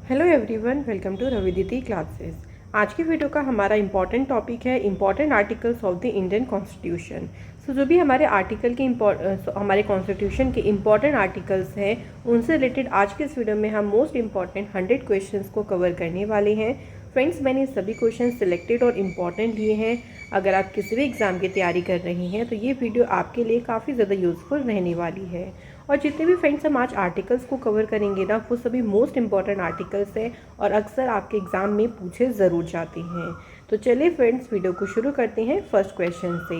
Hello everyone, welcome to रविदिति classes. आज की वीडियो का हमारा इम्पॉर्टेंट टॉपिक है important articles of the Indian constitution. जो भी हमारे आर्टिकल के हमारे कॉन्स्टिट्यूशन के इम्पॉर्टेंट आर्टिकल्स हैं उनसे रिलेटेड आज के इस वीडियो में हम मोस्ट इम्पॉर्टेंट 100 क्वेश्चंस को कवर करने वाले हैं। फ्रेंड्स, मैंने सभी क्वेश्चन सिलेक्टेड और इम्पॉर्टेंट लिए हैं। अगर आप किसी भी एग्ज़ाम की तैयारी कर रही हैं तो ये वीडियो आपके लिए काफ़ी ज़्यादा यूज़फुल रहने वाली है। और जितने भी फ्रेंड्स हम आज आर्टिकल्स को कवर करेंगे ना, वो सभी मोस्ट इंपॉर्टेंट आर्टिकल्स हैं और अक्सर आपके एग्ज़ाम में पूछे ज़रूर जाते हैं। तो चलिए फ्रेंड्स, वीडियो को शुरू करते हैं फर्स्ट क्वेश्चन से।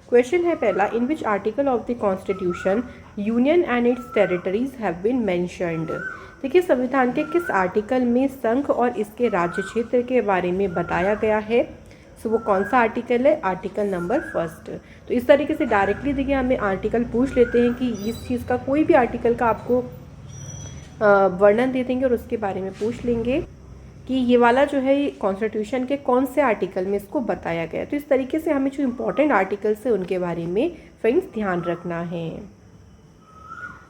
क्वेश्चन है पहला, in which article of the constitution union and its territories have been mentioned. देखिए, संविधान के किस आर्टिकल में संघ और इसके राज्य क्षेत्र के बारे में बताया गया है। वो कौन सा आर्टिकल है? Article number 1। तो इस तरीके से डायरेक्टली देखिए हमें आर्टिकल पूछ लेते हैं कि इस चीज़ का कोई भी आर्टिकल का आपको वर्णन दे देंगे और उसके बारे में पूछ लेंगे कि ये वाला जो है कॉन्स्टिट्यूशन के कौन से आर्टिकल में इसको बताया गया है। तो इस तरीके से हमें जो इम्पोर्टेंट आर्टिकल्स है उनके बारे में फ्रेंड्स ध्यान रखना है।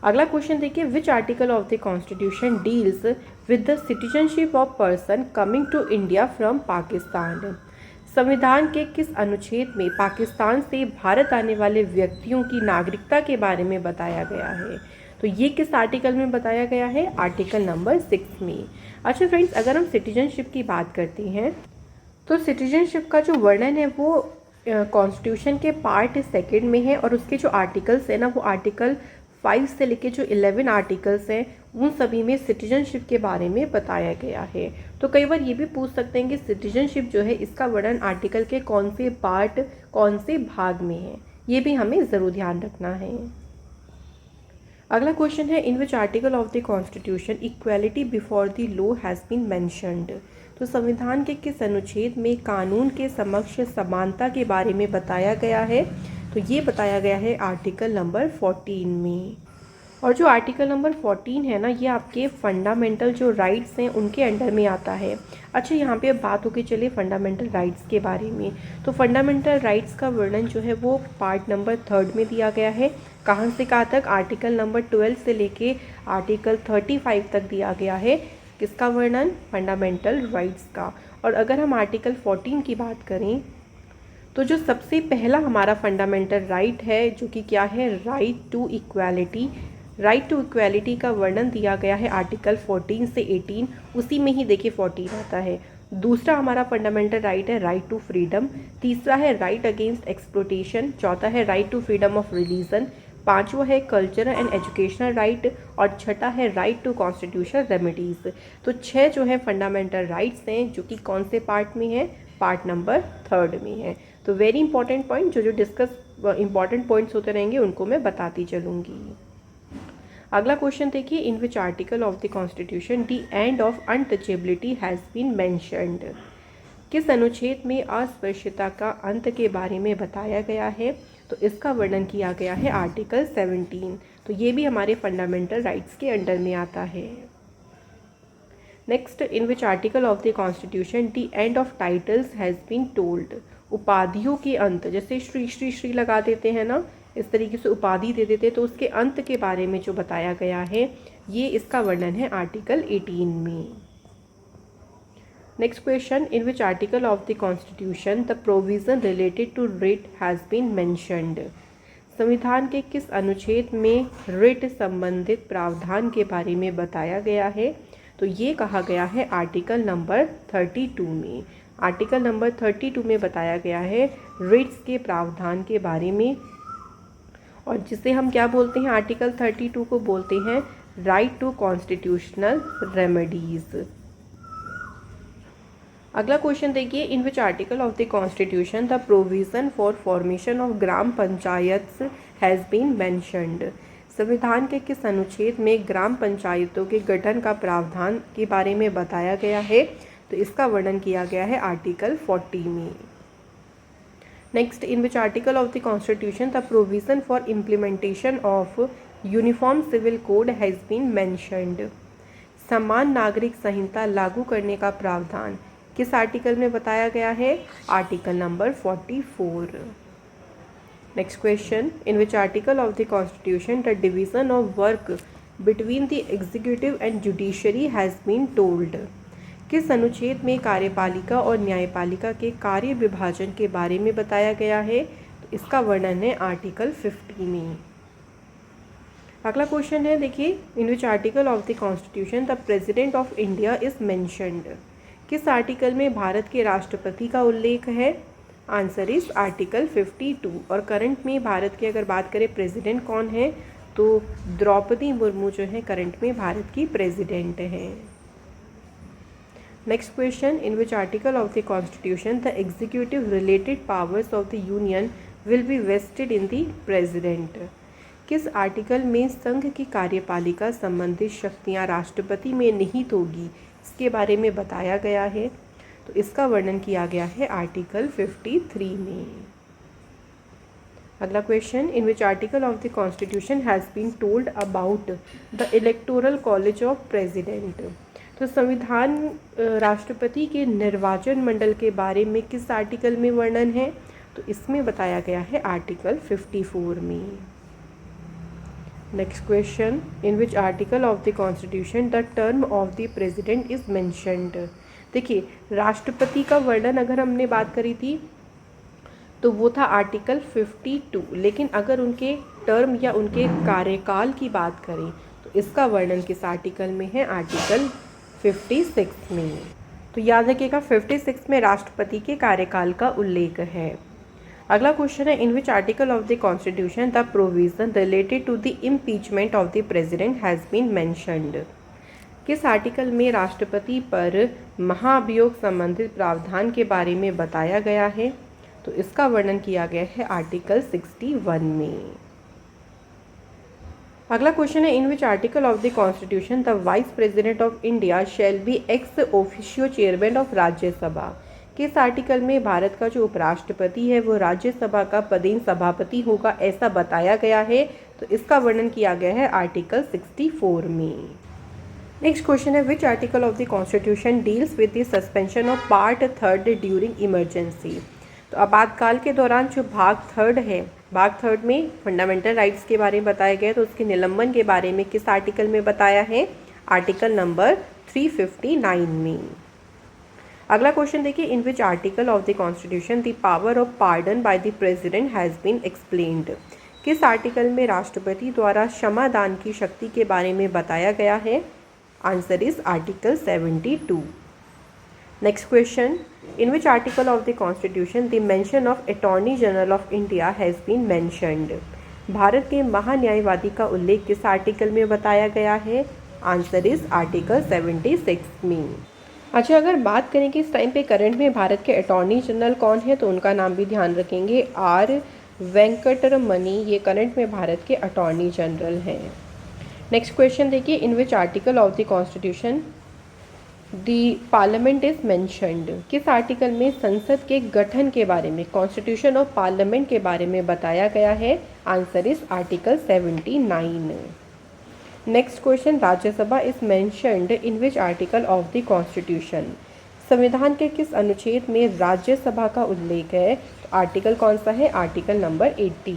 अगला क्वेश्चन देखिए, which article of the constitution deals with the citizenship of person coming to India from Pakistan. संविधान के किस अनुच्छेद में पाकिस्तान से भारत आने वाले व्यक्तियों की नागरिकता के बारे में बताया गया है? तो ये किस आर्टिकल में बताया गया है? आर्टिकल नंबर 6 में। अच्छा फ्रेंड्स, अगर हम सिटीजनशिप की बात करते हैं तो सिटीजनशिप का जो वर्णन है वो कॉन्स्टिट्यूशन के पार्ट 2 में है और उसके जो आर्टिकल्स है ना, वो आर्टिकल 5 से लेके जो 11 आर्टिकल्स हैं उन सभी में सिटीजनशिप के बारे में बताया गया है। तो कई बार ये भी पूछ सकते हैं कि सिटीजनशिप जो है इसका वर्णन आर्टिकल के कौन से पार्ट, कौन से भाग में है। ये भी हमें ज़रूर ध्यान रखना है। अगला क्वेश्चन है, in which article of the constitution equality before the law has been mentioned. तो संविधान के किस अनुच्छेद में कानून के समक्ष समानता के बारे में बताया गया है? तो ये बताया गया है आर्टिकल नंबर 14 में। और जो आर्टिकल नंबर 14 है ना, ये आपके फंडामेंटल जो राइट्स हैं उनके अंडर में आता है। अच्छा, यहाँ पे अब बात होगी चलिए फंडामेंटल राइट्स के बारे में। तो फंडामेंटल राइट्स का वर्णन जो है वो पार्ट नंबर 3 में दिया गया है। कहाँ से कहाँ तक? आर्टिकल नंबर 12 से लेके आर्टिकल 35 तक दिया गया है। किसका वर्णन? फंडामेंटल राइट्स का। और अगर हम आर्टिकल 14 की बात करें तो जो सबसे पहला हमारा फंडामेंटल राइट है, जो कि क्या है? Right to equality. Right to equality का वर्णन दिया गया है आर्टिकल 14 से 18, उसी में ही देखिए 14 आता है। दूसरा हमारा फंडामेंटल राइट है राइट टू फ्रीडम। तीसरा है राइट अगेंस्ट एक्सप्लोटेशन। चौथा है right to freedom of religion. पांचवा है कल्चरल एंड एजुकेशनल राइट। और छठा है राइट टू कॉन्स्टिट्यूशनल रेमेडीज़। तो 6 जो है फंडामेंटल राइट्स हैं जो कि कौन से पार्ट में है? पार्ट नंबर 3 में है। तो वेरी इंपॉर्टेंट पॉइंट, जो डिस्कस इंपॉर्टेंट पॉइंट्स होते रहेंगे उनको मैं बताती चलूँगी। अगला क्वेश्चन देखिए, in which article of the constitution the end of untouchability has been mentioned. किस अनुच्छेद में अस्पृश्यता का अंत के बारे में बताया गया है? तो इसका वर्णन किया गया है आर्टिकल 17। तो ये भी हमारे फंडामेंटल राइट्स के अंडर में आता है। Next, in which article of the constitution the end of titles has been told. उपाधियों के अंत, जैसे श्री श्री श्री लगा देते हैं ना, इस तरीके से उपाधि दे देते, तो उसके अंत के बारे में जो बताया गया है ये इसका वर्णन है आर्टिकल 18 में। Next question, in which article of the constitution the provision related to writ has been mentioned. संविधान के किस अनुच्छेद में रिट संबंधित प्रावधान के बारे में बताया गया है? तो ये कहा गया है आर्टिकल नंबर 32 में। आर्टिकल नंबर 32 में बताया गया है रिट्स के प्रावधान के बारे में, और जिसे हम क्या बोलते हैं? आर्टिकल 32 को बोलते हैं राइट टू कॉन्स्टिट्यूशनल रेमेडीज़। अगला क्वेश्चन देखिए, in which article of the constitution the provision for formation of gram panchayat has been mentioned. संविधान के किस अनुच्छेद में ग्राम पंचायतों के गठन का प्रावधान के बारे में बताया गया है? तो इसका वर्णन किया गया है आर्टिकल 40 में। Next, in which article of the constitution the provision for implementation of uniform civil code has been mentioned. समान नागरिक संहिता लागू करने का प्रावधान किस आर्टिकल में बताया गया है? Article number 44। Next question, in which article of the constitution the division of work between the executive and judiciary has been told. किस अनुच्छेद में कार्यपालिका और न्यायपालिका के कार्य विभाजन के बारे में बताया गया है? तो इसका वर्णन है आर्टिकल 50 में। अगला क्वेश्चन है, देखिए, in which article of the constitution the president of India is mentioned. किस आर्टिकल में भारत के राष्ट्रपति का उल्लेख है? Answer is article 52। और करंट में भारत की अगर बात करें प्रेसिडेंट कौन है, तो द्रौपदी मुर्मू जो है करंट में भारत की प्रेसिडेंट हैं। Next question, in which article of the constitution the executive related powers of the union will be vested in the president. किस आर्टिकल में संघ की कार्यपालिका संबंधित शक्तियां राष्ट्रपति में निहित होगी, इसके बारे में बताया गया है? तो इसका वर्णन किया गया है आर्टिकल 53 में। अगला question, in which article of the constitution has been told about the electoral college of president. तो संविधान राष्ट्रपति के निर्वाचन मंडल के बारे में किस आर्टिकल में वर्णन है? तो इसमें बताया गया है आर्टिकल 54 में। Next question, in which article of the constitution the term of the president is mentioned. देखिए, राष्ट्रपति का वर्णन अगर हमने बात करी थी तो वो था आर्टिकल 52, लेकिन अगर उनके टर्म या उनके कार्यकाल की बात करें तो इसका वर्णन किस आर्टिकल में है? आर्टिकल 56 में। तो याद रखिएगा 56 में राष्ट्रपति के कार्यकाल का उल्लेख है। अगला क्वेश्चन है, in which article of the constitution the provision related to the impeachment of the president has been mentioned. किस आर्टिकल में राष्ट्रपति पर महाभियोग संबंधित प्रावधान के बारे में बताया गया है? तो इसका वर्णन किया गया है आर्टिकल 61 में। अगला क्वेश्चन है, in which article of the constitution the vice president of India shall be ex officio chairman of Rajya Sabha. किस आर्टिकल में भारत का जो उपराष्ट्रपति है वो राज्यसभा का पदेन सभापति होगा, ऐसा बताया गया है? तो इसका वर्णन किया गया है आर्टिकल 64 में। नेक्स्ट क्वेश्चन है, which article of the constitution deals with the suspension of part 3 during emergency. तो आपातकाल के दौरान जो भाग 3 है, भाग 3 में फंडामेंटल राइट्स के बारे में बताया गया है, तो उसके निलंबन के बारे में किस आर्टिकल में बताया है? आर्टिकल नंबर 359 में। अगला क्वेश्चन देखिए, in which article of the constitution the power of pardon by the president has been explained. किस आर्टिकल में राष्ट्रपति द्वारा क्षमा दान की शक्ति के बारे में बताया गया है? Answer is article 72। Next question, in which article of the constitution the mention of attorney general of India has been mentioned. Bharat के महान्यायवादी का उल्लेख किस आर्टिकल में बताया गया है? आंसर इज आर्टिकल 76 में। अच्छा, अगर बात करें कि इस टाइम पे करंट में भारत के अटॉर्नी जनरल कौन है, तो उनका नाम भी ध्यान रखेंगे, आर वेंकटरमणि। ये करंट में भारत के अटॉर्नी जनरल हैं। नेक्स्ट क्वेश्चन देखिए, in which article of the constitution the parliament is mentioned. किस आर्टिकल में संसद के गठन के बारे में, कॉन्स्टिट्यूशन ऑफ पार्लियामेंट के बारे में बताया गया है? Answer is article 79। Next question, Rajya Sabha is mentioned in which article of the constitution. संविधान के किस अनुच्छेद में राज्यसभा का उल्लेख है? तो आर्टिकल कौन सा है? Article number 80।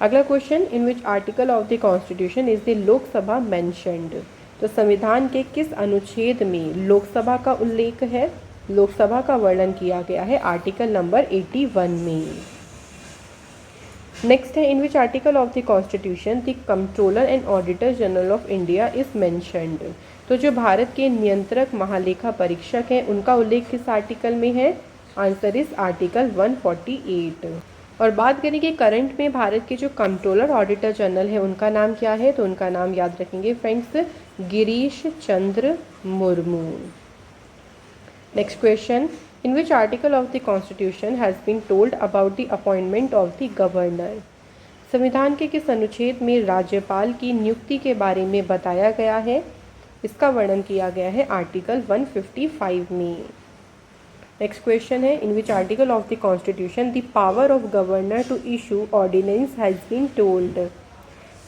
अगला question, in which article of the constitution is the Lok Sabha mentioned. तो संविधान के किस अनुच्छेद में लोकसभा का उल्लेख है? लोकसभा का वर्णन किया गया है आर्टिकल नंबर 81 में। नेक्स्ट है, in which article of the constitution the comptroller and auditor general of India is mentioned. तो जो भारत के नियंत्रक महालेखा परीक्षक हैं उनका उल्लेख किस आर्टिकल में है? Answer is article 148। और बात करें कि करंट में भारत के जो कंट्रोलर ऑडिटर जनरल है उनका नाम क्या है, तो उनका नाम याद रखेंगे friends, Girish Chandra Murmu. Next question, in which article of the constitution has been told about the appointment of the governor. संविधान के किस अनुच्छेद में राज्यपाल की नियुक्ति के बारे में बताया गया है? इसका वर्णन किया गया है आर्टिकल 155 में। नेक्स्ट क्वेश्चन है, in which article of the constitution the power of governor to issue ordinance has been told.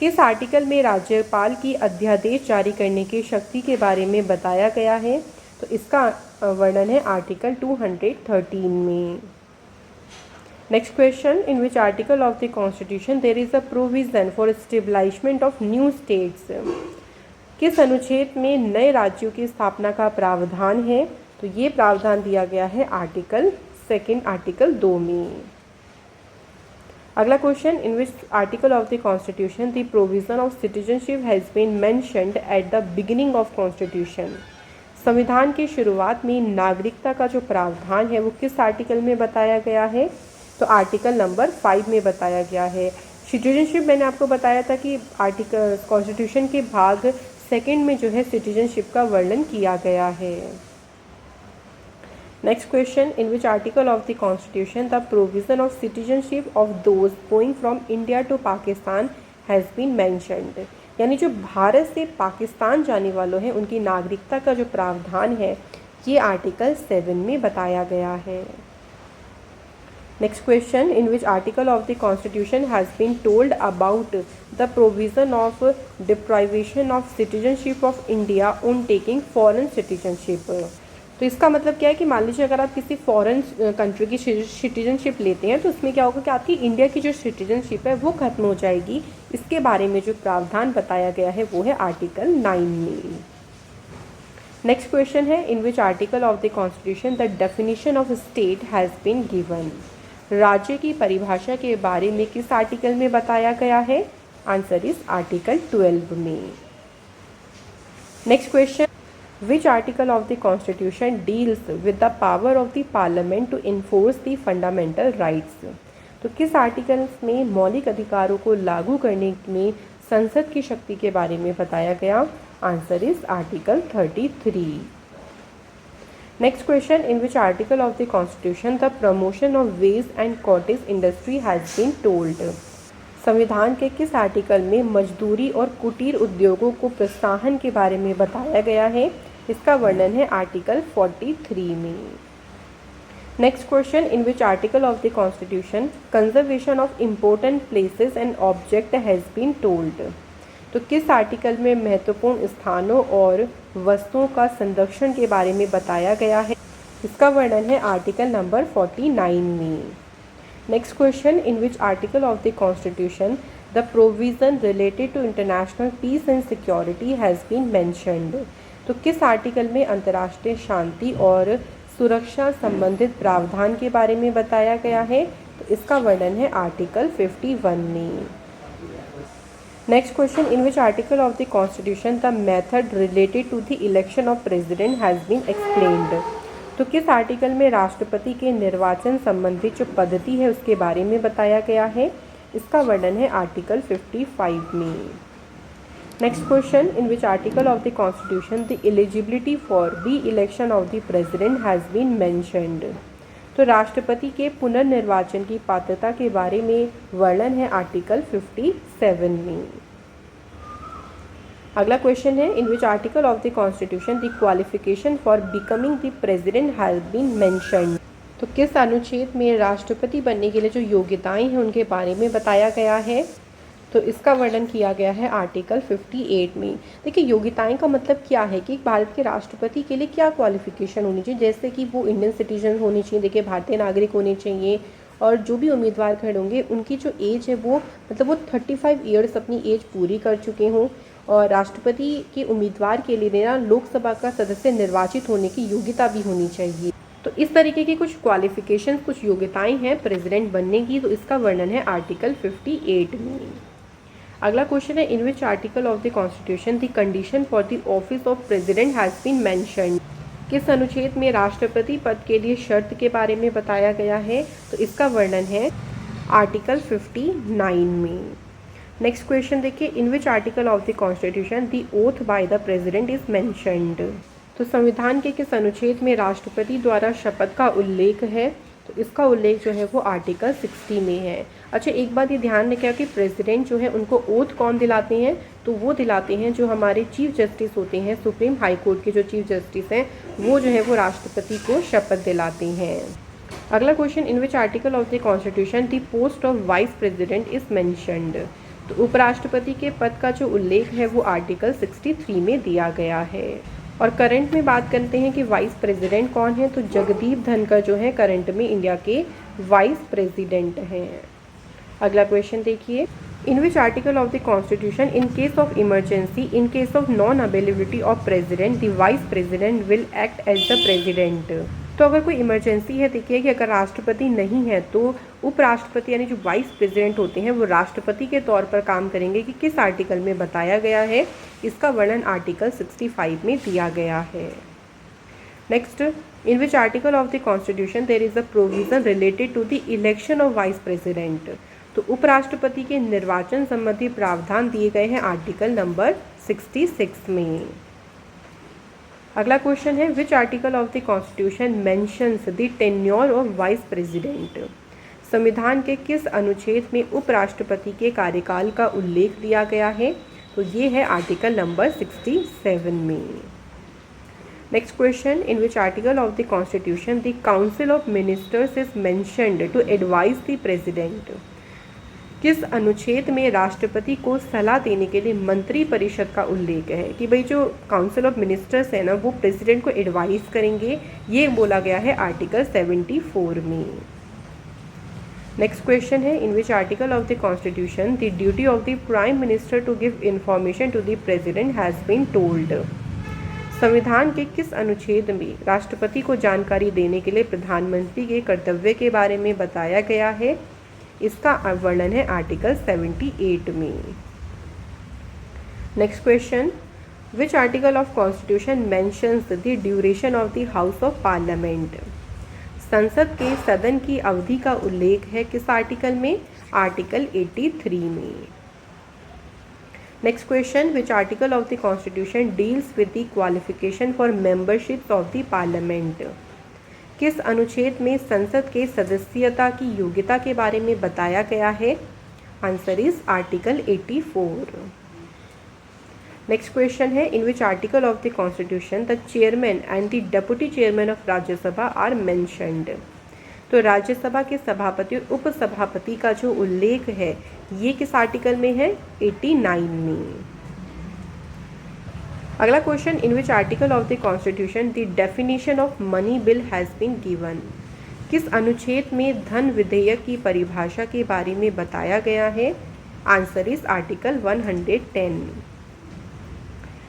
किस आर्टिकल में राज्यपाल की अध्यादेश जारी करने की शक्ति के बारे में बताया गया है? तो इसका वर्णन है आर्टिकल 213 में। Next question, in which article of the constitution there is a provision for establishment of new states. किस अनुच्छेद में नए राज्यों की स्थापना का प्रावधान है? तो ये प्रावधान दिया गया है आर्टिकल 2 आर्टिकल 2 में। अगला question, in which article of the constitution the provision of citizenship has been mentioned at the beginning of constitution. संविधान की शुरुआत में नागरिकता का जो प्रावधान है वो किस आर्टिकल में बताया गया है? तो आर्टिकल नंबर 5 में बताया गया है। सिटीजनशिप मैंने आपको बताया था कि आर्टिकल कॉन्स्टिट्यूशन के भाग 2 में जो है सिटीजनशिप का वर्णन किया गया है। Next question, in which article of the constitution the provision of citizenship of those going from India to Pakistan has been mentioned. यानी जो भारत से पाकिस्तान जाने वालों हैं उनकी नागरिकता का जो प्रावधान है ये आर्टिकल 7 में बताया गया है। Next question, in which article of the constitution has been told about the provision of deprivation of citizenship of India on taking foreign citizenship. तो इसका मतलब क्या है कि मान लीजिए अगर आप किसी फॉरेन कंट्री की सिटीजनशिप लेते हैं तो उसमें क्या होगा कि आपकी इंडिया की जो सिटीजनशिप है वो खत्म हो जाएगी। इसके बारे में जो प्रावधान बताया गया है वो है आर्टिकल 9 में। नेक्स्ट क्वेश्चन है, in which article of the constitution the definition of state has been given. राज्य की परिभाषा के बारे में किस आर्टिकल में बताया गया है? आंसर इज आर्टिकल 12 में। Next question, which article of the constitution deals with the power of the parliament to enforce the fundamental rights। तो किस आर्टिकल में मौलिक अधिकारों को लागू करने में संसद की शक्ति के बारे में बताया गया? Answer is article 33। Next question, in which article of the constitution the promotion of wage and cottage industry has been told. संविधान के किस आर्टिकल में मजदूरी और कुटीर उद्योगों को प्रोत्साहन के बारे में बताया गया है? इसका वर्णन है आर्टिकल 43 में। Next question, in which article of the constitution conservation of important places and object has been told. तो किस आर्टिकल में महत्वपूर्ण स्थानों और वस्तुओं का संरक्षण के बारे में बताया गया है? इसका वर्णन है आर्टिकल नंबर 49 में। Next question, in which article of the constitution the provision related to international peace and security has been mentioned. तो किस आर्टिकल में अंतर्राष्ट्रीय शांति और सुरक्षा संबंधित प्रावधान के बारे में बताया गया है? तो इसका वर्णन है आर्टिकल 51 में। Next question, in which article of the constitution the method related to the election of president has been explained. तो किस आर्टिकल में राष्ट्रपति के निर्वाचन संबंधी जो पद्धति है उसके बारे में बताया गया है? इसका वर्णन है आर्टिकल 55 में। Next question, in which article of the constitution the eligibility for re election of the president has been mentioned. तो राष्ट्रपति के पुनर्निर्वाचन की पात्रता के बारे में वर्णन है आर्टिकल 57 में। अगला क्वेश्चन है, in which article of the constitution the qualification for becoming the president has been mentioned. तो किस अनुच्छेद में राष्ट्रपति बनने के लिए जो योग्यताएं हैं उनके बारे में बताया गया है? तो इसका वर्णन किया गया है आर्टिकल 58 में। देखिए, योग्यताएं का मतलब क्या है कि भारत के राष्ट्रपति के लिए क्या क्वालिफिकेशन होनी चाहिए, जैसे कि वो इंडियन सिटीजन होनी चाहिए, देखिए भारतीय नागरिक होने चाहिए, और जो भी उम्मीदवार खड़े होंगे उनकी जो एज है वो मतलब वो 35 ईयर्स अपनी एज पूरी कर चुके हों, और राष्ट्रपति के उम्मीदवार के लिए ना लोकसभा का सदस्य निर्वाचित होने की योग्यता भी होनी चाहिए। तो इस तरीके की कुछ क्वालिफिकेशन, कुछ योग्यताएं हैं प्रेसिडेंट बनने की, तो इसका वर्णन है आर्टिकल 58 में। अगला क्वेश्चन है, in which article of the constitution the condition for the office of president has been mentioned. किस अनुच्छेद में राष्ट्रपति पद के लिए शर्त के बारे में बताया गया है? तो इसका वर्णन है आर्टिकल 59 में। नेक्स्ट क्वेश्चन देखिए, in which article of the constitution the oath by the president is mentioned. तो संविधान के किस अनुच्छेद में राष्ट्रपति द्वारा शपथ का उल्लेख है? तो इसका उल्लेख जो है वो आर्टिकल 60 में है। अच्छा, एक बात ये ध्यान रखें कि प्रेसिडेंट जो है उनको ओथ कौन दिलाते हैं? तो वो दिलाते हैं जो हमारे चीफ जस्टिस होते हैं, सुप्रीम हाई कोर्ट के जो चीफ जस्टिस हैं वो जो है वो राष्ट्रपति को शपथ दिलाते हैं। अगला question, in which article of the constitution the post of vice president is mentioned. तो उपराष्ट्रपति के पद का जो उल्लेख है वो आर्टिकल 63 में दिया गया है। और करंट में बात करते हैं कि वाइस प्रेसिडेंट कौन है, तो जगदीप धनखड़ जो है करंट में इंडिया के वाइस प्रेसिडेंट हैं। अगला क्वेश्चन देखिए, in which article of the constitution in case of emergency in case of non availability of president the vice president will act as the president. तो अगर कोई इमरजेंसी है, देखिए कि अगर राष्ट्रपति नहीं है तो उपराष्ट्रपति यानी जो वाइस प्रेसिडेंट होते हैं वो राष्ट्रपति के तौर पर काम करेंगे, कि किस आर्टिकल में बताया गया है, इसका वर्णन आर्टिकल 65 में दिया गया है। Next, in which article of the constitution there is a provision related to the election of vice president. तो उपराष्ट्रपति के निर्वाचन संबंधी प्रावधान दिए गए हैं आर्टिकल नंबर 66 में। अगला क्वेश्चन है, which article of the constitution mentions the tenure of vice president. संविधान के किस अनुच्छेद में उपराष्ट्रपति के कार्यकाल का उल्लेख दिया गया है, तो ये है आर्टिकल नंबर 67 में। Next question, in which article of the constitution the council of ministers is mentioned to advise the president. किस अनुच्छेद में राष्ट्रपति को सलाह देने के लिए मंत्री परिषद का उल्लेख है, कि भाई जो काउंसिल ऑफ मिनिस्टर्स है ना वो प्रेसिडेंट को एडवाइस करेंगे, ये बोला गया है आर्टिकल 74 में। नेक्स्ट क्वेश्चन है, in which article of the constitution the duty of the prime minister to give information to the president has been told. संविधान के किस अनुच्छेद में राष्ट्रपति को जानकारी देने के लिए प्रधानमंत्री के कर्तव्य के बारे में बताया गया है, इसका वर्णन है आर्टिकल 78 में। Next question, which article of constitution mentions the duration of the house of parliament. संसद के सदन की अवधि का उल्लेख है किस आर्टिकल में, आर्टिकल 83 में। Next question, which article of the constitution deals with the qualification for membership of the parliament. किस अनुच्छेद में संसद के सदस्यता की योग्यता के बारे में बताया गया है, answer is article 84। Next question है, in which article of the constitution the chairman and the deputy chairman of Rajya Sabha are mentioned. तो राज्यसभा के सभापति और उपसभापति का जो उल्लेख है ये किस आर्टिकल में है, 89 में। अगला question, in which article of the constitution the definition of money bill has been given. किस अनुच्छेद में धन विधेयक की परिभाषा के बारे में बताया गया है, answer is article 110।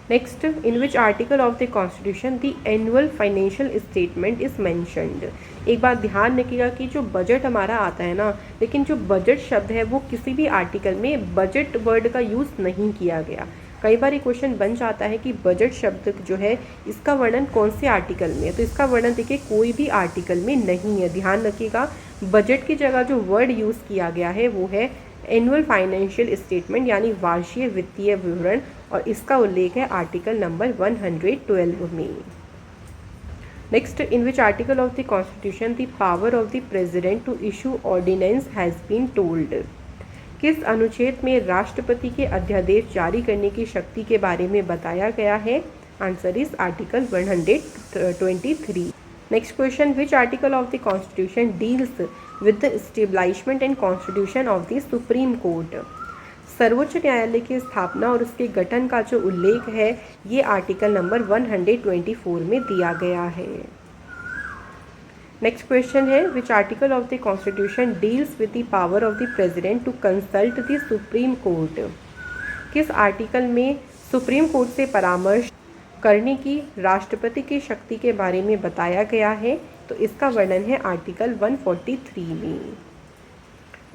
Next, in which article of the constitution the annual financial statement is mentioned. एक बात ध्यान रखिएगा कि जो बजट हमारा आता है ना, लेकिन जो बजट शब्द है वो किसी भी आर्टिकल में बजट वर्ड का यूज़ नहीं किया गया। कई बार ये क्वेश्चन बन जाता है कि बजट शब्द जो है इसका वर्णन कौन से आर्टिकल में है, तो इसका वर्णन देखिए कोई भी आर्टिकल में नहीं है। ध्यान रखिएगा, बजट की जगह जो वर्ड यूज़ किया गया है वो है एनुअल फाइनेंशियल स्टेटमेंट यानी वार्षिक वित्तीय विवरण, और इसका उल्लेख है आर्टिकल नंबर 112 में। Next, in which article of the constitution the power of the president to issue ordinance has been told. किस अनुच्छेद में राष्ट्रपति के अध्यादेश जारी करने की शक्ति के बारे में बताया गया है, answer is article 123। Next question, which article of the constitution deals with the establishment and constitution of the supreme court. सर्वोच्च न्यायालय की स्थापना और उसके गठन का जो उल्लेख है ये आर्टिकल नंबर 124 में दिया गया है। नेक्स्ट क्वेश्चन है, which article of the constitution deals with the power of the president to consult the supreme court. किस आर्टिकल में सुप्रीम कोर्ट से परामर्श करने की राष्ट्रपति की शक्ति के बारे में बताया गया है, तो इसका वर्णन है आर्टिकल 143 में।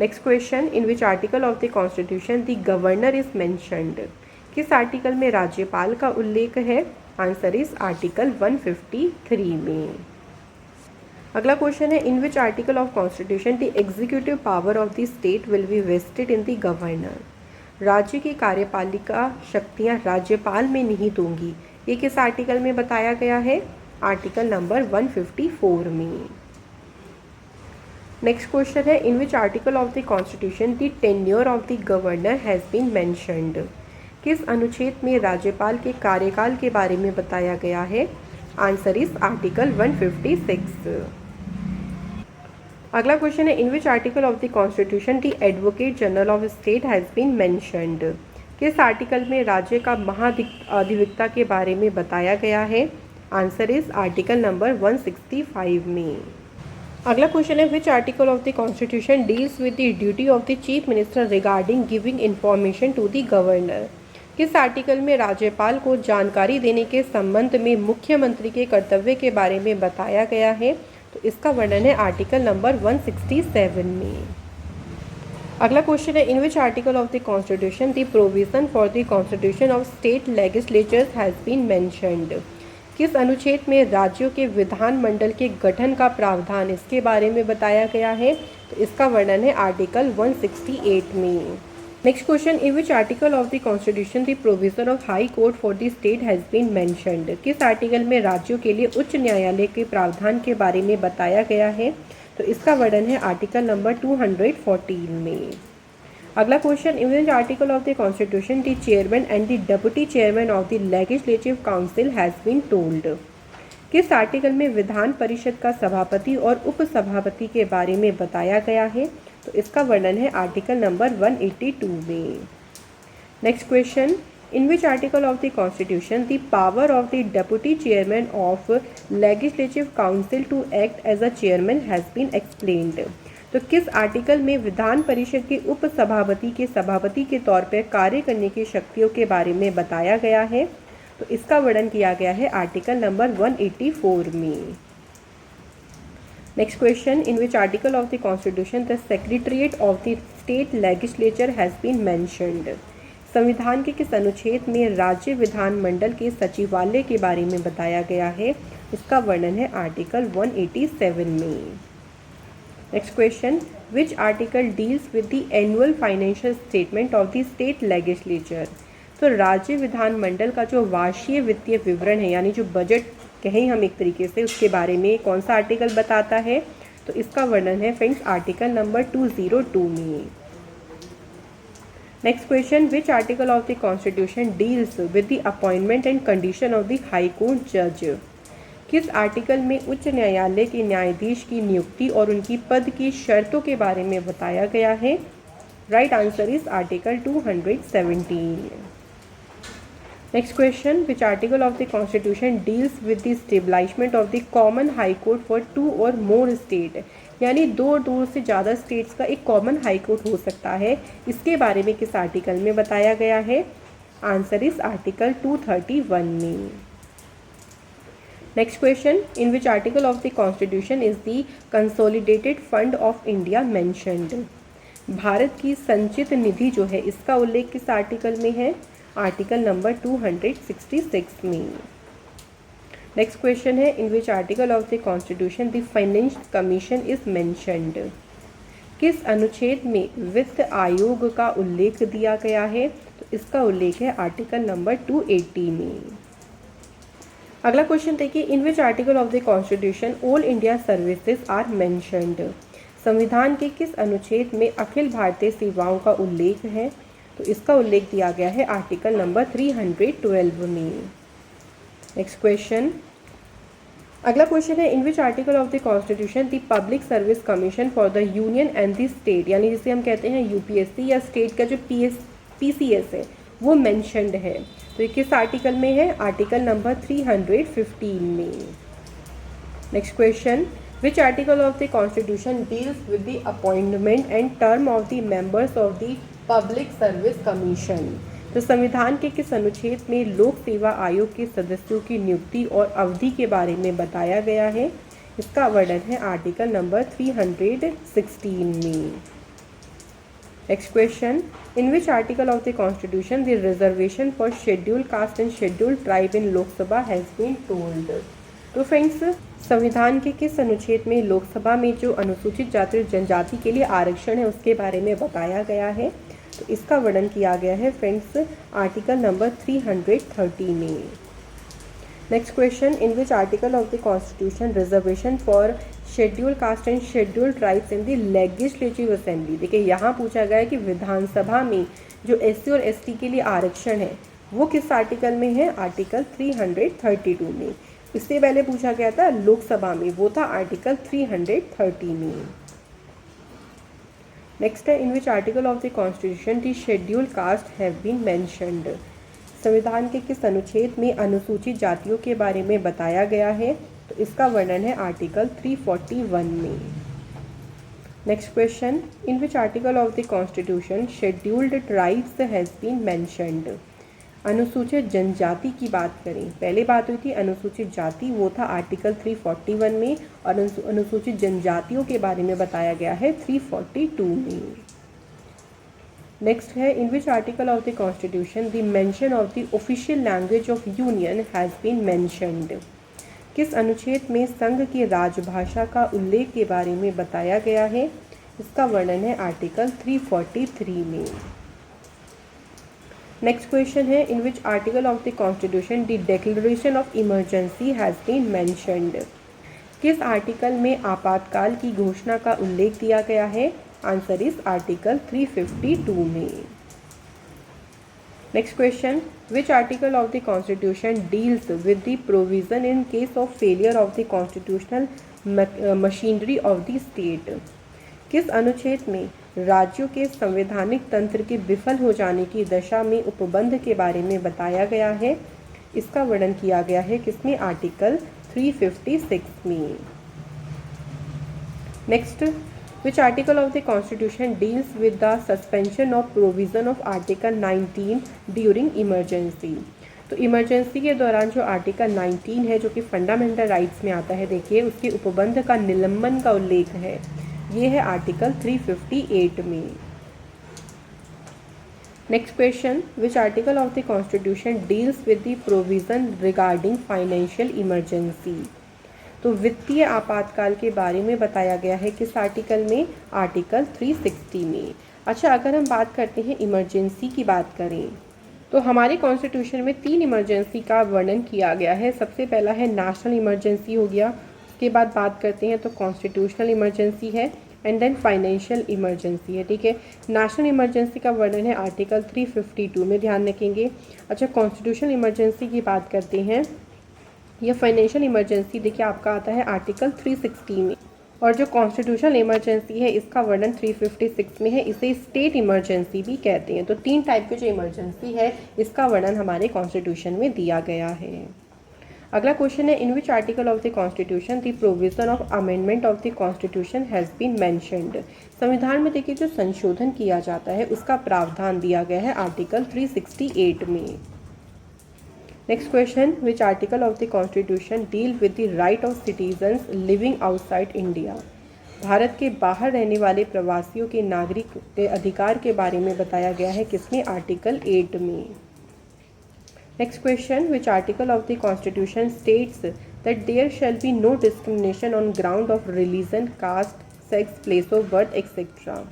Next question, in which article of the constitution the governor is mentioned. किस आर्टिकल में राज्यपाल का उल्लेख है, आंसर इज आर्टिकल 153 में। अगला क्वेश्चन है, in which article of constitution the executive power of the state will be vested in the governor. राज्य की कार्यपालिका शक्तियां राज्यपाल में निहित होंगी, ये किस आर्टिकल में बताया गया है, आर्टिकल नंबर 154 में। नेक्स्ट क्वेश्चन है, in which article of the constitution the tenure of the governor has been mentioned. किस अनुच्छेद में राज्यपाल के कार्यकाल के बारे में बताया गया है, आंसर इज आर्टिकल 156। अगला क्वेश्चन है, in which article of the constitution the advocate general of state has been mentioned. किस आर्टिकल में राज्य का महाधिवक्ता के बारे में बताया गया है, आंसर इज आर्टिकल नंबर 165 में। अगला क्वेश्चन है which article of the constitution deals with the duty of the chief minister regarding giving information to the governor. किस आर्टिकल में राज्यपाल को जानकारी देने के संबंध में मुख्यमंत्री के कर्तव्य के बारे में बताया गया है? तो इसका वर्णन है आर्टिकल नंबर 167 में। अगला क्वेश्चन है in which article of the constitution the provision for the constitution of state legislatures has been mentioned. किस अनुच्छेद में राज्यों के विधानमंडल के गठन का प्रावधान इसके बारे में बताया गया है? तो इसका वर्णन है आर्टिकल 168 में। Next question in which article of the constitution the provision of high court for the state has been mentioned. किस आर्टिकल में राज्यों के लिए उच्च न्यायालय के प्रावधान के बारे में बताया गया है? तो इसका वर्णन है आर्टिकल नंबर 214 में। अगला question in which article of the constitution the chairman and the deputy chairman of the legislative council has been told. किस आर्टिकल में विधान परिषद का सभापति और उपसभापति के बारे में बताया गया है? तो इसका वर्णन है आर्टिकल नंबर 182 में। Next question in which article of the constitution the power of the deputy chairman of legislative council to act as a chairman has been explained. तो किस आर्टिकल में विधान परिषद के उपसभापति के सभापति के तौर पर कार्य करने की शक्तियों के बारे में बताया गया है? तो इसका वर्णन किया गया है आर्टिकल नंबर 184 में। Next question in which article of the constitution the secretariat of the state legislature has been mentioned. संविधान के किस अनुच्छेद में राज्य विधानमंडल के सचिवालय के बारे में बताया गया है? इसका वर्णन है आर्टिकल 187 में। Next question which article deals with the annual financial statement of the state legislature. तो राज्य विधानमंडल का जो वार्षिक वित्तीय विवरण है यानी जो बजट कहें हम एक तरीके से, उसके बारे में कौन सा आर्टिकल बताता है? तो इसका वर्णन है फ्रेंड्स आर्टिकल नंबर 202 में। Next question which article of the constitution deals with the appointment and condition of the high court जज। किस आर्टिकल में उच्च न्यायालय के न्यायाधीश की नियुक्ति और उनकी पद की शर्तों के बारे में बताया गया है? Right answer is article 217। Next question which article of the constitution deals with the establishment of the common high court for 2 और मोर स्टेट। यानी 2 से ज़्यादा स्टेट्स का एक कॉमन हाई कोर्ट हो सकता है, इसके बारे में किस आर्टिकल में बताया गया है? आंसर इज आर्टिकल 231 में। Next question in which article of the constitution is the consolidated fund of India mentioned. Bharat की संचित निधि जो है इसका उल्लेख किस आर्टिकल में है? आर्टिकल नंबर 266 में। नेक्स्ट क्वेश्चन है in which article of the constitution the finance commission is mentioned. किस अनुच्छेद में वित्त आयोग का उल्लेख दिया गया है? तो इसका उल्लेख है आर्टिकल नंबर 280 में। अगला क्वेश्चन देखिए in which article of the constitution all India services are mentioned. संविधान के किस अनुच्छेद में अखिल भारतीय सेवाओं का उल्लेख है? तो इसका उल्लेख दिया गया है आर्टिकल नंबर 312 में। नेक्स्ट क्वेश्चन अगला क्वेश्चन है in which article of the constitution the public service commission for the union and the state, यानी जिसे हम कहते हैं यूपीएससी या स्टेट का जो पीसीएस है वो मेंशन्ड है। तो ये किस आर्टिकल में है? आर्टिकल नंबर 315 में। Next question which article of the constitution deals with the appointment and term of the members of the public service commission. तो संविधान के किस अनुच्छेद में लोक सेवा आयोग के सदस्यों की नियुक्ति और अवधि के बारे में बताया गया है? इसका वर्णन है आर्टिकल नंबर 316 में। Next question in which article of the constitution the reservation for scheduled caste and scheduled tribe in Lok Sabha has been told. तो फ्रेंड्स संविधान के किस अनुच्छेद में लोकसभा में जो अनुसूचित जाति और जनजाति के लिए आरक्षण है उसके बारे में बताया गया है? तो इसका वर्णन किया गया है फ्रेंड्स आर्टिकल नंबर 330 में। Next question in which article of the constitution reservation for scheduled caste and scheduled tribes in the legislative assembly. देखिए यहाँ पूछा गया है कि विधानसभा में जो एससी और एसटी के लिए आरक्षण है वो किस आर्टिकल में है? आर्टिकल 332 में। इससे पहले पूछा गया था लोकसभा में, वो था आर्टिकल 330 में। नेक्स्ट है in which article of the constitution the scheduled caste have been mentioned. संविधान के किस अनुच्छेद में अनुसूचित जातियों के बारे में बताया गया है? तो इसका वर्णन है आर्टिकल 341 में। Next question, in which article of the constitution scheduled tribes has been mentioned. अनुसूचित जनजाति की बात करें, पहले बात हुई थी अनुसूचित जाति, वो था आर्टिकल 341 में, और अनुसूचित जनजातियों के बारे में बताया गया है 342 में। नेक्स्ट है, in which article of the constitution the mention of the official language of union has been mentioned. किस अनुच्छेद में संघ की राजभाषा का उल्लेख के बारे में बताया गया है। इसका वर्णन है आर्टिकल 343 में। नेक्स्ट क्वेश्चन है, in which article of the constitution the declaration of emergency has been mentioned. किस आर्टिकल में आपातकाल की घोषणा का उल्लेख दिया गया है। आंसर इज आर्टिकल 352 में। Next question, which article of the constitution deals with the provision in case of failure of the constitutional machinery of the state. किस अनुच्छेद में राज्यों के संवैधानिक तंत्र के विफल हो जाने की दशा में उपबंध के बारे में बताया गया है। इसका वर्णन किया गया है किसमें, आर्टिकल 356 में। Next, which article of the constitution deals with the suspension of provision of article 19 during emergency. तो इमरजेंसी के दौरान जो आर्टिकल 19 है, जो कि फंडामेंटल राइट्स में आता है, देखिए उसके उपबंध का निलंबन का उल्लेख है, ये है आर्टिकल 358 में। Next question, which article of the constitution deals with the provision regarding financial emergency. तो वित्तीय आपातकाल के बारे में बताया गया है किस आर्टिकल में, आर्टिकल 360 में। अच्छा, अगर हम बात करते हैं इमरजेंसी की बात करें, तो हमारे कॉन्स्टिट्यूशन में 3 इमरजेंसी का वर्णन किया गया है। सबसे पहला है नेशनल इमरजेंसी हो गया, उसके बाद बात करते हैं तो कॉन्स्टिट्यूशनल इमरजेंसी है, एंड देन फाइनेंशियल इमरजेंसी है। ठीक है, नेशनल इमरजेंसी का वर्णन है आर्टिकल 352 में, ध्यान रखेंगे। अच्छा, कॉन्स्टिट्यूशनल इमरजेंसी की बात करते हैं, यह फाइनेंशियल इमरजेंसी देखिए आपका आता है आर्टिकल 360 में, और जो कॉन्स्टिट्यूशनल इमरजेंसी है इसका वर्णन 356 में है। इसे स्टेट इमरजेंसी भी कहते हैं। तो 3 टाइप की जो इमरजेंसी है इसका वर्णन हमारे कॉन्स्टिट्यूशन में दिया गया है। अगला क्वेश्चन है, in which article of the constitution the provision of amendment of the constitution has been mentioned. संविधान में देखिए जो संशोधन किया जाता है उसका प्रावधान दिया गया है आर्टिकल 368 में। Next question, which article of the constitution deal with the right of citizens living outside India. Bharat के बाहर रहने वाले प्रवासियों के नागरिक के अधिकार के बारे में बताया गया है किसमें, आर्टिकल 8 में। Next question, which article of the constitution states that there shall be no discrimination on ground of religion, caste, sex, place of birth etcetera.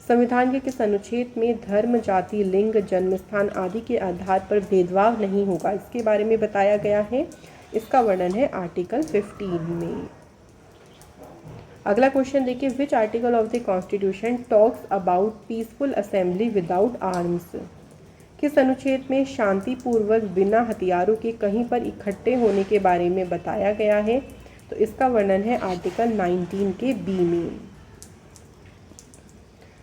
संविधान के किस अनुच्छेद में धर्म, जाति, लिंग, जन्मस्थान आदि के आधार पर भेदभाव नहीं होगा, इसके बारे में बताया गया है। इसका वर्णन है आर्टिकल 15 में। अगला क्वेश्चन देखिए, which article of the constitution talks about peaceful assembly without arms. किस अनुच्छेद में शांतिपूर्वक बिना हथियारों के कहीं पर इकट्ठे होने के बारे में बताया गया है। तो इसका वर्णन है आर्टिकल 19 के बी में।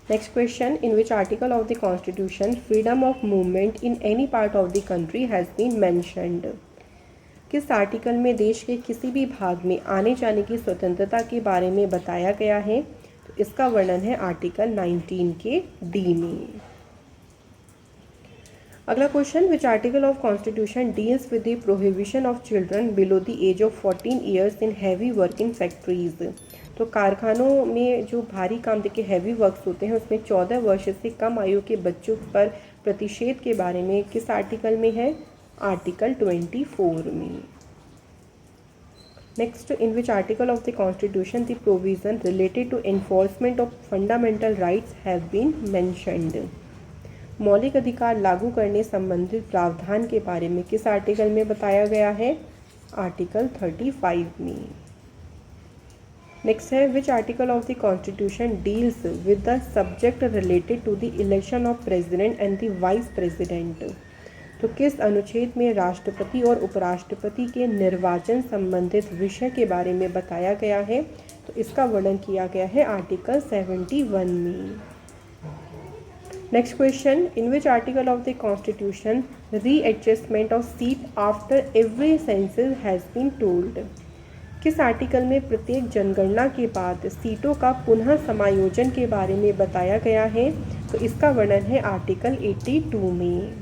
Next question, in which article of the constitution freedom of movement in any part of the country has been mentioned. किस आर्टिकल में देश के किसी भी भाग में आने जाने की स्वतंत्रता के बारे में बताया गया है। तो इसका वर्णन है आर्टिकल 19 के डी में। अगला question, which article of constitution deals with the prohibition of children below the age of 14 years in heavy work in factories. तो कारखानों में जो भारी काम देखिए हैवी वर्क्स होते हैं उसमें 14 वर्ष से कम आयु के बच्चों पर प्रतिषेध के बारे में किस आर्टिकल में है, आर्टिकल 24 में। Next, in which article of the constitution the provision related to enforcement of fundamental rights have been mentioned. मौलिक अधिकार लागू करने संबंधित प्रावधान के बारे में किस आर्टिकल में बताया गया है, आर्टिकल 35 में। नेक्स्ट है, which article of the constitution deals with the subject related to the election of president and the vice president. तो किस अनुच्छेद में राष्ट्रपति और उपराष्ट्रपति के निर्वाचन संबंधित विषय के बारे में बताया गया है। तो इसका वर्णन किया गया है आर्टिकल 71 में। Next question, in which article of the constitution readjustment of seat after every census has been told. किस आर्टिकल में प्रत्येक जनगणना के बाद सीटों का पुनः समायोजन के बारे में बताया गया है? तो इसका वर्णन है आर्टिकल 82 में।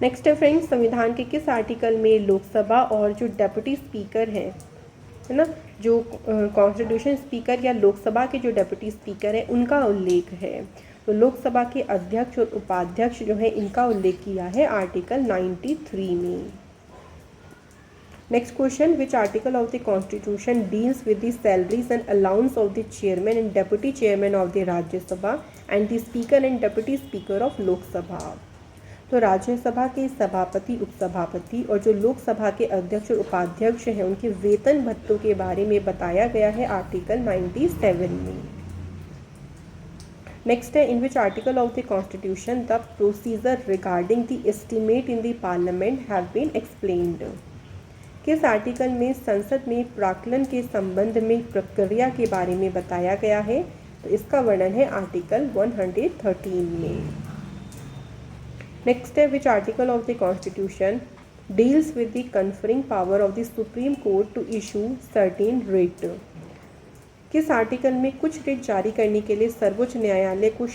नेक्स्ट है फ्रेंड्स, संविधान के किस आर्टिकल में लोकसभा और जो डेप्यूटी स्पीकर है ना, जो कॉन्स्टिट्यूशन स्पीकर या लोकसभा के जो डेप्यूटी स्पीकर है उनका उल्लेख है? तो लोकसभा के अध्यक्ष और उपाध्यक्ष जो है इनका उल्लेख किया है आर्टिकल 93 में। Next question, which article of the constitution deals with the salaries and allowance of the chairman and deputy chairman of the Rajya Sabha and the speaker and deputy speaker of Lok Sabha? तो राज्यसभा के सभापति, उपसभापति और जो लोकसभा के अध्यक्ष और उपाध्यक्ष हैं उनके वेतन भत्तों के बारे में बताया गया है आर्टिकल 97 में। नेक्स्ट है, in which article of the constitution the procedure regarding the estimate in the parliament have been explained? किस आर्टिकल में संसद में प्राक्कलन के संबंध में प्रक्रिया के बारे में बताया गया है? तो इसका वर्णन है आर्टिकल 113 में। नेक्स्ट है, which article of the constitution deals with the conferring power of the supreme court to issue certain writ? किस आर्टिकल में कुछ रिट जारी करने के लिए सर्वोच्च न्यायालय को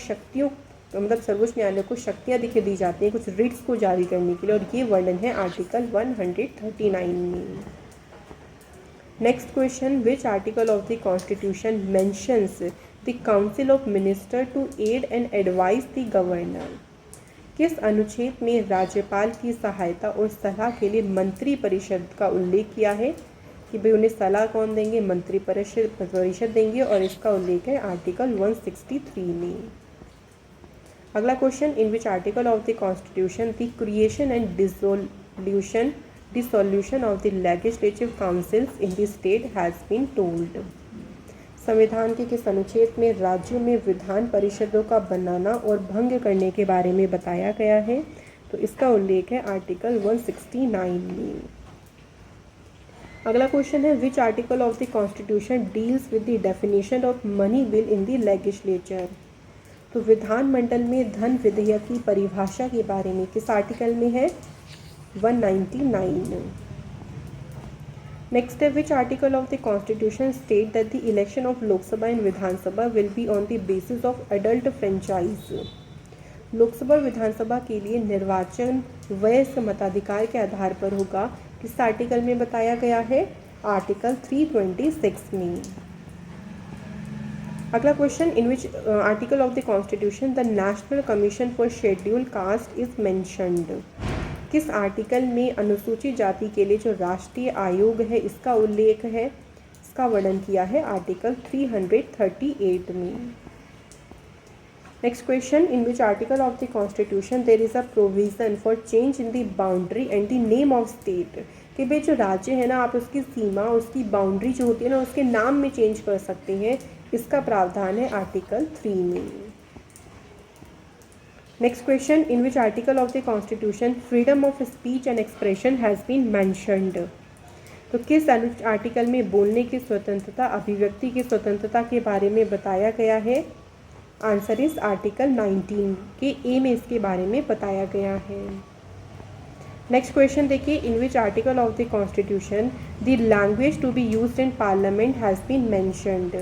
सर्वोच्च न्यायालय को शक्तियाँ दी जाती हैं कुछ रिट्स को जारी करने के लिए, और ये वर्णन है आर्टिकल 139 में। Next question, which article of the constitution mentions the council of minister to aid and advice the governor? किस अनुच्छेद में राज्यपाल की सहायता और सलाह के लिए मंत्री परिषद का उल्लेख किया है कि भाई उन्हें सलाह कौन देंगे? मंत्री परिषद देंगे, और इसका उल्लेख है आर्टिकल 163 में। अगला question, in which article of the constitution the creation and dissolution of the legislative councils in the state has been told? संविधान के किस अनुच्छेद में राज्यों में विधान परिषदों का बनाना और भंग करने के बारे में बताया गया है? तो इसका उल्लेख है आर्टिकल 169 में। अगला क्वेश्चन है, which article of the constitution deals with the definition of money bill in the legislature? तो विधानमंडल में धन विधेयक की परिभाषा के बारे में किस आर्टिकल में है? 199। नेक्स्ट है, which article of the constitution state that the election of Lok Sabha and Vidhan Sabha will be on the basis of adult franchise? Lok Sabha और विधानसभा के लिए निर्वाचन वयस्क मताधिकार के आधार पर होगा, किस आर्टिकल में बताया गया है? आर्टिकल 326 में। अगला question, in which article of the constitution the national commission for scheduled cast is mentioned? किस आर्टिकल में अनुसूचित जाति के लिए जो राष्ट्रीय आयोग है इसका उल्लेख है? इसका वर्णन किया है आर्टिकल 338 में। Next question, in which article of the constitution there is a provision for change in the boundary and the name of state? कि भाई जो राज्य है ना, आप उसकी सीमा, उसकी बाउंड्री जो होती है ना, उसके नाम में चेंज कर सकते हैं, इसका प्रावधान है आर्टिकल 3 में। Next question, in which article of the constitution freedom of speech and expression has been mentioned? तो किस आर्टिकल में बोलने की स्वतंत्रता, अभिव्यक्ति की स्वतंत्रता के बारे में बताया गया है? आंसर इस आर्टिकल 19 के ए में इसके बारे में बताया गया है। नेक्स्ट क्वेश्चन देखिए, in which article of the constitution the language to be used in parliament has been mentioned?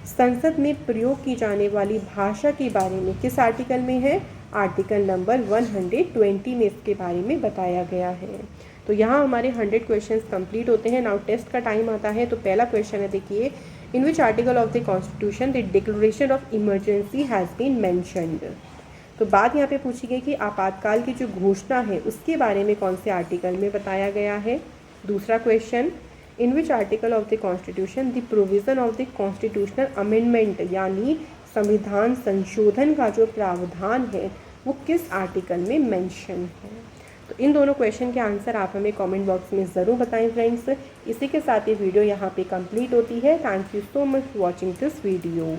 संसद में प्रयोग की जाने वाली भाषा के बारे में किस आर्टिकल में है? आर्टिकल नंबर 120 में इसके बारे में बताया गया है। तो यहाँ हमारे 100 क्वेश्चंस कंप्लीट होते हैं। नाउ टेस्ट का टाइम आता है। तो पहला क्वेश्चन है, देखिए, in which article of the constitution the declaration of emergency has been mentioned? तो बात यहाँ पे पूछी गई कि आपातकाल की जो घोषणा है उसके बारे में कौन से आर्टिकल में बताया गया है। दूसरा question, in which article of the constitution the provision of the constitutional amendment यानी संविधान संशोधन का जो प्रावधान है वो किस आर्टिकल में मेंशन है। तो इन दोनों क्वेश्चन के आंसर आप हमें कमेंट बॉक्स में ज़रूर बताएं फ्रेंड्स। इसी के साथ ये वीडियो यहाँ पे कंप्लीट होती है। Thank you so much for watching this video.